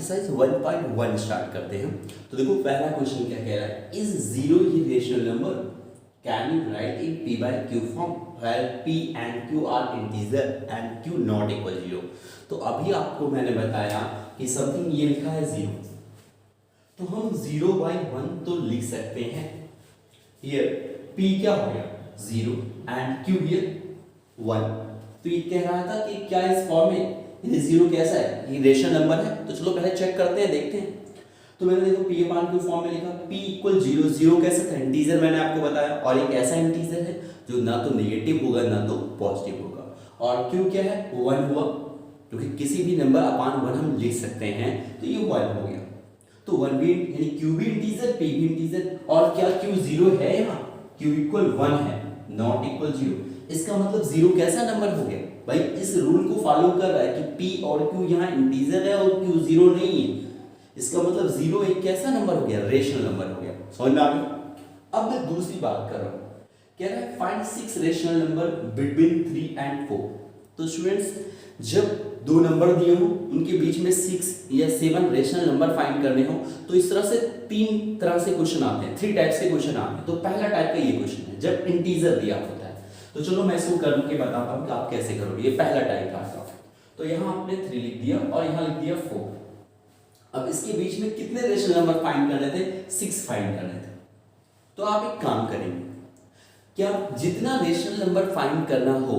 Exercise 1.1 start करते हैं। तो देखो पहला क्वेश्चन क्या कह रहा है, इज जीरो ही rational number, can you write in p by q form where p and q are integer and q not equal zero. तो अभी आपको मैंने बताया कि समथिंग ये लिखा है जीरो, तो हम 0/1 तो लिख सकते हैं। हियर p क्या हो गया जीरो एंड q हियर 1। तो ये कह रहा था कि क्या इस फॉर्म में ये जीरो कैसा है, ये रेशनल नंबर है। तो चलो पहले चेक करते हैं, देखते हैं। तो मैंने देखो p अपान q फॉर्म में लिखा, p इक्वल जीरो। जीरो कैसा था, इंटीजर मैंने आपको बताया, और एक ऐसा इंटीजर है जो ना तो नेगेटिव होगा ना तो पॉजिटिव होगा। और q क्या है, 1 हुआ, क्योंकि किसी भी नंबर अपान 1 हम लिख सकते हैं, तो ये 1 हो गया। तो 1 भी यानी q भी इंटीजर, p भी इंटीजर। और क्या q जीरो है, यहाँ q इक्वल 1 है, नॉट इक्वल जीरो। इसका मतलब जीरो कैसा नंबर हो गया भाई, इस रूल को फॉलो कर रहा है कि p और q यहाँ इंटीजर है और q जीरो नहीं है। इसका मतलब जीरो एक कैसा नंबर हो गया, रेशनल नंबर हो गया। समझ में आ गया। अब मैं दूसरी बात कर रहा हूँ, कह रहा है find 6 rational number between 3 and 4। तो स्टूडेंट्स, जब दो नंबर दिए हो उनके बीच में 6 या 7 रेशनल नंबर फाइंड करने हो, तो इस तरह से 3 तरह से क्वेश्चन आते हैं, 3 टाइप्स के क्वेश्चन आते हैं। तो पहला टाइप का ये क्वेश्चन है जब इंटीजर दिया होता है। तो चलो मैं इसको करके बताता हूँ कि आप कैसे करोगे। ये पहला टाइप का आता है। तो यहाँ आपने 3 लिख दिया और यहाँ लिख दिया 4। अब इसके बीच में कितने रेशनल नंबर फाइंड करने थे, 6 फाइंड करने थे। तो आप एक काम करेंगे, क्या जितना रेशनल नंबर फाइंड करना हो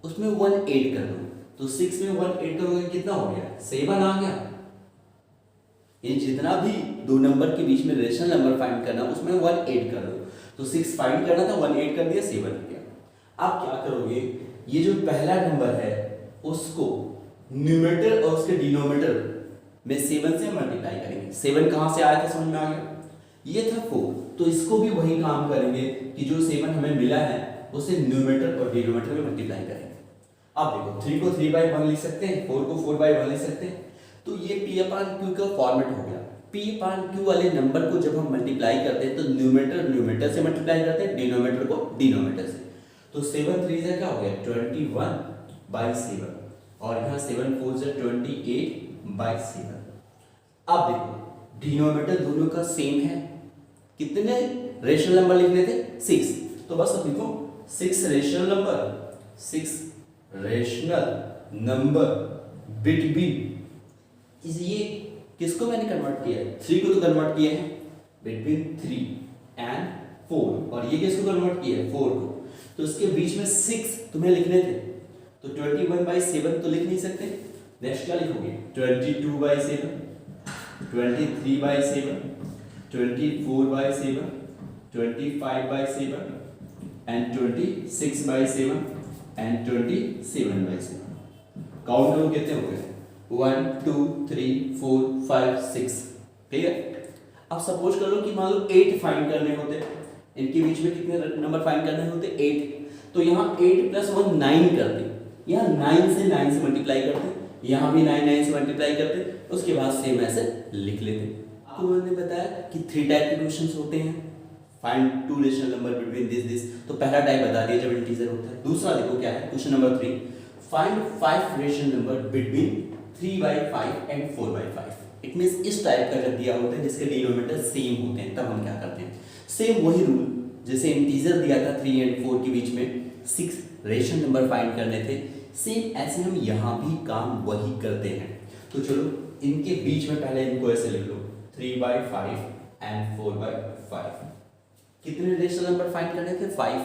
उसमें 1 ऐड कर दो। तो 6 में 1 ऐड करोगे कितना हो गया, 7 आ गया। ये जितना भी दो नंबर के बीच में रेशनल नंबर फाइंड करना उसमें 1 ऐड कर दो। तो 6 फाइंड करना था, 1 ऐड कर दिया, 7 हो गया। आप क्या करोगे, ये जो पहला नंबर है उसको न्यूमरेटर और उसके डिनोमिनेटर में 7 से मल्टीप्लाई करेंगे। 7 कहां से आया था, समझ में आ गया, ये था 4। तो इसको भी वही काम करेंगे कि जो 7 हमें मिला है उसे न्यूमरेटर और डिनोमिनेटर में मल्टीप्लाई करेंगे। अब देखो 3 को 3/1 लिख सकते हैं, 4 को 4/1 लिख सकते हैं। तो ये p अपान q का फॉर्मेट हो गया। p अपान q वाले नंबर को जब हम मल्टीप्लाई करते हैं तो न्यूमरेटर न्यूमरेटर से मल्टीप्लाई करते हैं, डिनोमिनेटर को डिनोमिनेटर से। तो 7 3 से क्या हो गया, 21/7, और यहाँ 7 4 से 28/7। अब देखो डिनोमिनेटर दोनों का सेम है, कितने रेशनल नंबर लिखने थे, 6। तो बस अब लिखो 6 रेशनल नंबर बिटवीन, ये किसको मैंने कन्वर्ट किया है, 3 को तो कन्वर्ट किया है, बिटवीन 3 and 4, और ये किसको कन्वर्ट किया है, 4 को। तो इसके बीच में 6 तुम्हें लिखने थे, तो 21/7 तो लिख नहीं सकते। नेक्स्ट क्या लिखोगे, 22/7, 23/7, 24/7, 25/7 and 26/7 and 27/7। काउंट करो कितने हो गए, 1 2 3 4 5 6। ठीक है। अब सपोज कर लो कि मान लो 8 फाइंड करने होते, इनके बीच में कितने नंबर फाइंड करने होते, 8। तो यहाँ 8 + 1 9 करते, यहाँ 9 से 9 से मल्टीप्लाई करते, यहाँ भी 9 9 से मल्टीप्लाई करते, उसके बाद सेम ऐसे लिख लेते। आपको मैंने बताया कि 3 टाइप के क्वेश्चंस होते हैं, find 2 rational number between this. तो पहला टाइप बता दिया जब इंटीजर होता है। दूसरा देखो क्या है, question number 3, find 5 rational number between 3/5 and 4/5। It means इस टाइप का जब दिया होता है जिसके डिनोमिनेटर सेम होते हैं, तब हम क्या करते हैं, सेम वही रूल जैसे इंटीजर दिया था 3 and 4 के बीच में 6 रेशनल नंबर फाइंड करने थे, सेम ऐसे हम यहाँ भी काम वही करते हैं। तो चलो इनके बीच में पहले इनको ऐसे लिख लो, 3/5 and 4/5। कितने रेशनल नंबर फाइंड करने थे, 5।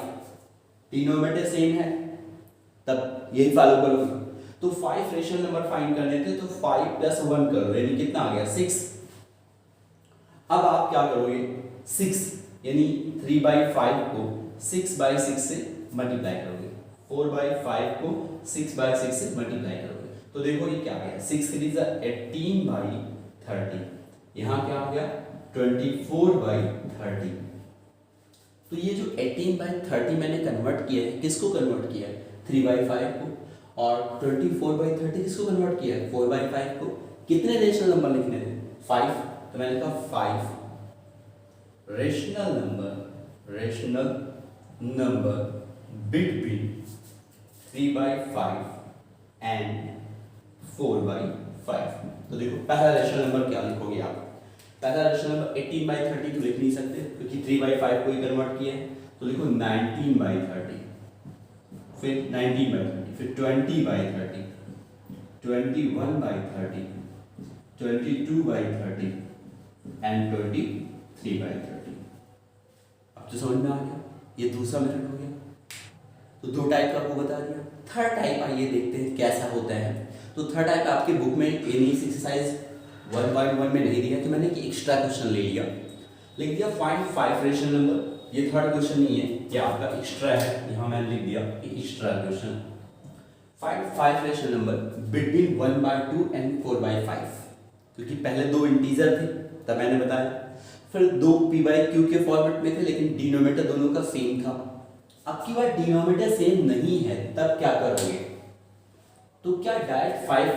डिनोमिनेटर सेम है, तब यही फॉलो करोगे। तो 5 रेशनल नंबर फाइंड करने थे, तो 5 + 1 करो, यानी कितना आ गया, 6। अब आप क्या करोगे, 6 यानी 3/5 को 6/6 से मल्टीप्लाई करोगे, 4/5 को 6/6 से मल्टीप्लाई करोगे। तो देखो ये क्या गया, 6 3 18/30, यहाँ क्या हो गया, 24/30। तो ये जो 18/30 मैंने कन्वर्ट किया है, किसको कन्वर्ट किया है, 3/5 को, और 24/30 किसको कन्वर्ट किया है, 4/5 को। कितने रेशनल नंबर लिखने थे, 5। तो मैंने कहा 5 रेशनल नंबर बिटवीन 3/5 and 4/5। 5। तो देखो पहला रेशनल नंबर क्या लिखोगे आप? पहला रेशनल नंबर 18/30 तो लिख नहीं सकते क्योंकि 3/5 को ही कन्वर्ट किया है, तो लिखो 19/30, फिर 19/30, फिर 20/30, 21/30, 22/30 एंड 23/30। अब तो समझ में आ गया, ये दूसरा मेथड हो गया। तो दो टाइप का आपको बता दिया। थर्ड टाइप आइए देखते हैं कैसा होता है। तो थर्ड टाइप आपके बुक में इस एक्सरसाइज 1.1 में नहीं दिया, तो मैंने एक एक्स्ट्रा क्वेश्चन ले लिया, लिख दिया फाइंड 5 रेशनल नंबर। ये थर्ड क्वेश्चन नहीं है, ये आपका एक्स्ट्रा है, यहाँ मैंने लिख दिया extra question. Find 5 rational number between 1/2 and 4/5, क्योंकि पहले दो इंटीजर थे तब मैंने बताया, फिर दो p/q के फॉर्मेट में थे लेकिन डिनोमिनेटर दोनों का सेम था। अब की बार डिनोमिनेटर सेम नहीं है तब क्या करोगे? तो क्या डायरेक्ट 5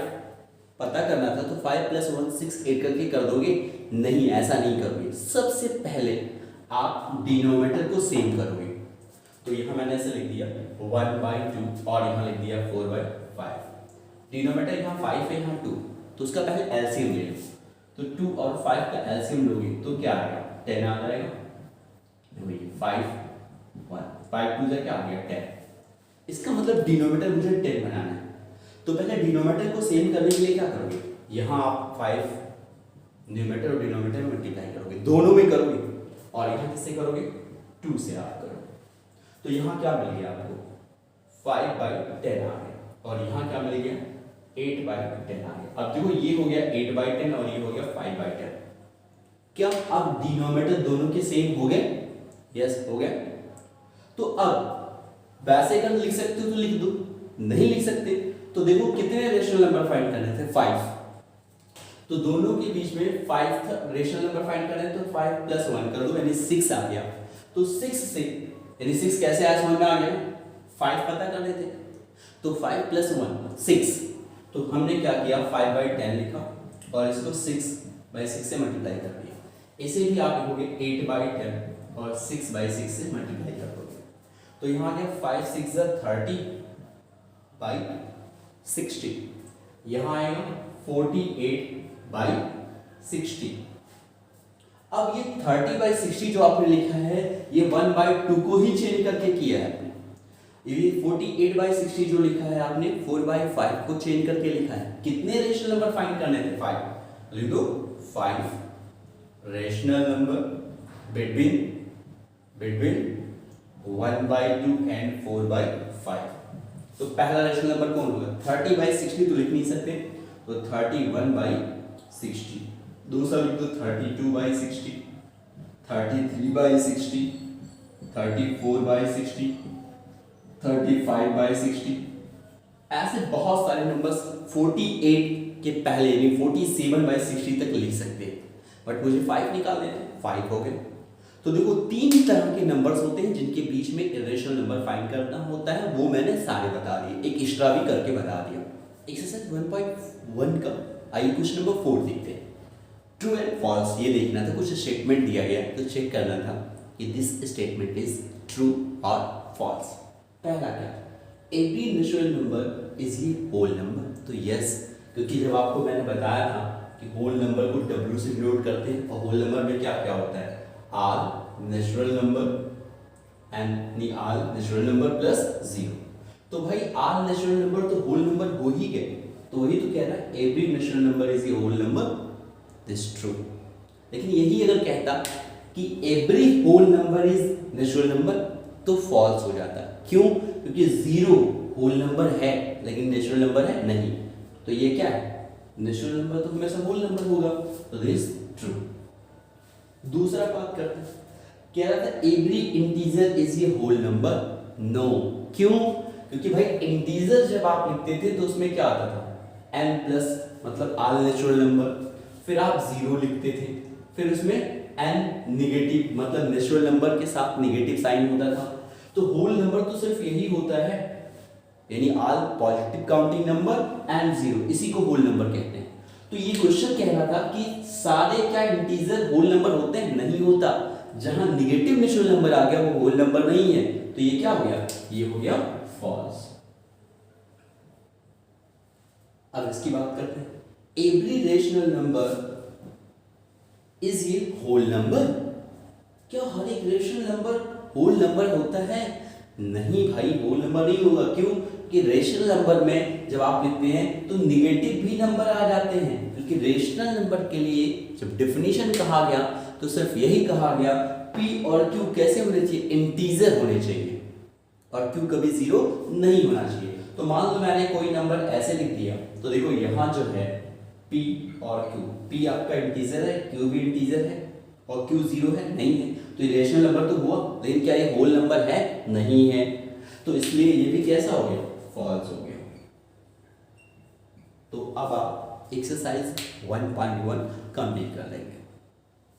पता करना था तो 5 + 1 6 8 करके कर दोगे? नहीं, ऐसा नहीं करोगे। सबसे पहले आप डिनोमिनेटर को सेम करोगे। तो यहाँ मैंने ऐसे लिख दिया 1/2 और यहाँ लिख दिया 4/5। डिनोमिनेटर यहाँ 5 है, यहाँ 2, तो उसका पहले एलसीएम ले लो। तो 2 और 5 का एलसीएम लोगे तो क्या आएगा? 10 आ जाएगा। 5 1 5 2 क्या आ गया? 10। इसका मतलब डिनोमिनेटर मुझे 10 बनाना है, तो पहले डिनोमिनेटर को सेम करने के लिए क्या करोगे? यहाँ आप 5 न्यूमरेटर और डिनोमिनेटर में मल्टीप्लाई करोगे, दोनों में करोगे, और यहाँ किससे करोगे? 2 से आप करोगे। तो यहाँ क्या मिल गया आपको? 5/10 आ गया, और यहाँ क्या मिल गया? 8/10 आ गया। अब देखो ये हो गया 8/10 और ये हो गया 5/10। क्या अब डिनोमिनेटर दोनों के सेम हो गए? यस, हो गया। तो अब वैसे अगर लिख सकते हो तो लिख दो, नहीं लिख सकते तो देखो कितने रेशनल नंबर फाइंड करने थे? 5। तो दोनों के बीच में 5 रेशनल नंबर फाइंड करने तो 5 + 1 कर दो, यानी 6 आ गया। तो 6 से यानी 6 कैसे आया समझ में आ गया? 5 पता करने थे, तो 5 + 1 6। तो हमने क्या किया? 5/10 लिखा और इसको 6/6 से मल्टीप्लाई कर दिया। इसे भी आप लिखोगे 8/10 और 6/6 से मल्टीप्लाई कर दोगे। तो यहाँ आ गया 5 6 30/60। यहाँ आएगा 48/60। अब ये 30/60 जो आपने लिखा है ये 1/2 को ही चेंज करके किया है आपने। ये 48/60 जो लिखा है आपने 4/5 को चेंज करके लिखा है। कितने रेशनल नंबर फाइंड करने थे? 5। लिख दो 5 रेशनल नंबर बिटवीन 1/2 एंड 4/5। तो पहला रेशनल नंबर कौन होगा? 30/60 तो लिख नहीं सकते, तो 31/60। दूसरा लिख दो 32/60, 33/60, 34/60, 35/60। ऐसे बहुत सारे नंबर्स 48 के पहले यानी 47/60 तक लिख सकते हैं, बट मुझे 5 निकालने हैं, 5 हो गए। तो देखो 3 तरह के नंबर्स होते हैं जिनके बीच में इरेशनल नंबर फाइंड करना होता है, वो मैंने सारे बता दिए, एक एक्स्ट्रा भी करके बता दिया। एक्सरसाइज 1.1 का आइए क्वेश्चन नंबर 4 देखते हैं। ट्रू एंड फॉल्स ये देखना था, कुछ स्टेटमेंट दिया गया तो चेक करना था कि दिस स्टेटमेंट इज ट्रू और फॉल्स। पहला क्या? Every natural number is a whole number. तो यस, क्योंकि जब आपको मैंने बताया था कि होल नंबर को W से डिनोट करते हैं और होल नंबर में क्या क्या होता है? All natural number and all natural number plus 0। तो भाई आल नेचुरल नंबर तो होल नंबर हो ही गए, तो वही तो कह रहा है every natural number is a whole number, this true. लेकिन यही अगर कहता कि every whole number is natural number तो फॉल्स हो जाता। क्यों? क्योंकि 0 होल नंबर है लेकिन नेचुरल नंबर है नहीं, तो ये क्या है? नेचुरल नंबर तो हमेशा होल नंबर होगा, तो दिस ट्रू। दूसरा बात करते हैं, कह रहा था every integer is a whole number. No. क्यों? क्योंकि भाई इंटीजर जब आप लिखते थे तो उसमें क्या आता था? n प्लस मतलब आल नेचुरल नंबर, फिर आप 0 लिखते थे, फिर उसमें n निगेटिव मतलब नेचुरल नंबर के साथ निगेटिव साइन होता था। तो होल नंबर तो सिर्फ यही होता है, यानी आल पॉजिटिव काउंटिंग नंबर एंड 0, इसी को होल नंबर कहते हैं। तो ये क्वेश्चन कह रहा था कि सारे क्या इंटीजर होल नंबर होते हैं? नहीं होता। जहां निगेटिव नेचुरल नंबर आ गया वो होल नंबर नहीं है, तो ये क्या हो गया? ये हो गया फॉल्स। अब इसकी बात करते हैं। Every rational number is a whole number. क्या हर एक रेशनल नंबर होल नंबर होता है? नहीं भाई, होल नंबर नहीं होगा। क्यों? कि रेशनल नंबर में जब आप लिखते हैं तो निगेटिव भी नंबर आ जाते हैं, क्योंकि रेशनल नंबर के लिए जब डेफिनेशन कहा गया तो सिर्फ यही कहा गया p और q कैसे होने चाहिए? इंटीजर होने चाहिए, और q कभी जीरो नहीं होना चाहिए। तो मान लो मैंने कोई नंबर ऐसे लिख दिया, तो देखो यहाँ जो है p और q, p आपका इंटीजर है, q भी इंटीजर है, और q जीरो है नहीं है, तो ये रेशनल नंबर तो हुआ, लेकिन क्या ये होल नंबर है? नहीं है। तो इसलिए ये भी कैसा हो गया? फॉल्स हो गया। तो अब आप एक्सरसाइज 1.1 कंप्लीट कर लेंगे।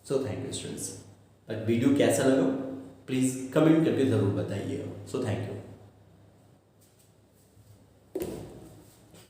So thank you students. But video कैसा लगा प्लीज़ कमेंट करके ज़रूर बताइएगा। So thank you.